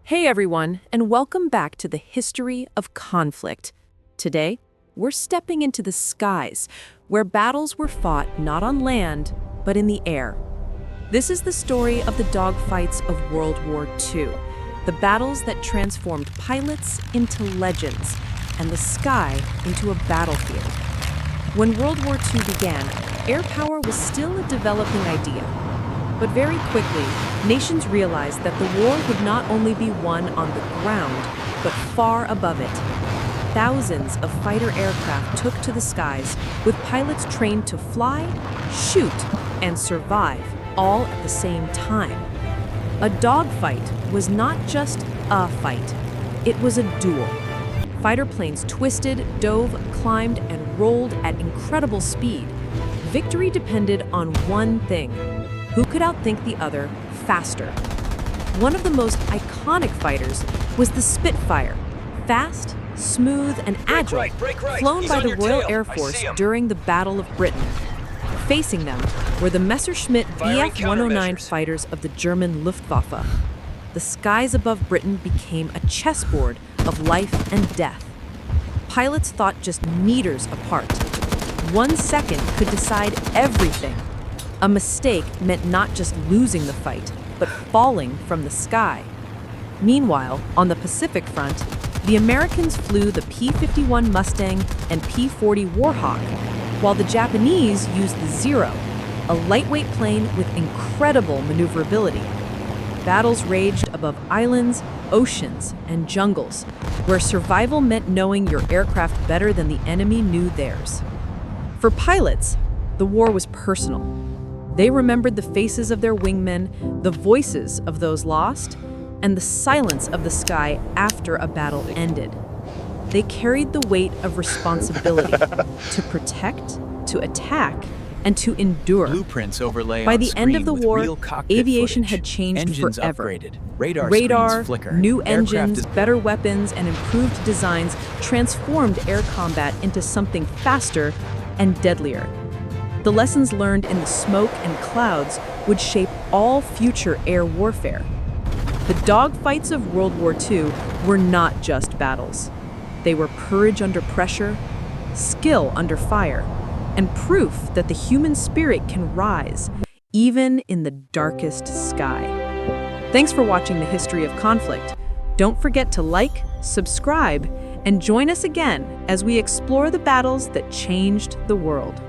Hey everyone, and welcome back to the history of conflict. Today, we're stepping into the skies, where battles were fought not on land, but in the air. This is the story of the dogfights of World War II, the battles that transformed pilots into legends and the sky into a battlefield. When World War II began, air power was still a developing idea. But very quickly, nations realized that the war would not only be won on the ground, but far above it. Thousands of fighter aircraft took to the skies, with pilots trained to fly, shoot, and survive, all at the same time. A dogfight was not just a fight, it was a duel. Fighter planes twisted, dove, climbed, and rolled at incredible speed. Victory depended on one thing: who could outthink the other faster? One of the most iconic fighters was the Spitfire, fast, smooth, and agile, flown by the Royal Air Force during the Battle of Britain. Facing them were the Messerschmitt Bf-109 fighters of the German Luftwaffe. The skies above Britain became a chessboard of life and death. Pilots thought just meters apart. 1 second could decide everything. A mistake meant not just losing the fight, but falling from the sky. Meanwhile, on the Pacific front, the Americans flew the P-51 Mustang and P-40 Warhawk, while the Japanese used the Zero, a lightweight plane with incredible maneuverability. Battles raged above islands, oceans, and jungles, where survival meant knowing your aircraft better than the enemy knew theirs. For pilots, the war was personal. They remembered the faces of their wingmen, the voices of those lost, and the silence of the sky after a battle ended. They carried the weight of responsibility to protect, to attack, and to endure. Blueprints overlay By on the end of the screen with war, real cockpit aviation footage. had changed Engines forever. upgraded. Radar Radar, screens flicker. new Aircraft engines, is better weapons, and improved designs transformed air combat into something faster and deadlier. The lessons learned in the smoke and clouds would shape all future air warfare. The dogfights of World War II were not just battles. They were courage under pressure, skill under fire, and proof that the human spirit can rise, even in the darkest sky. Thanks for watching the History of Conflict. Don't forget to like, subscribe, and join us again as we explore the battles that changed the world.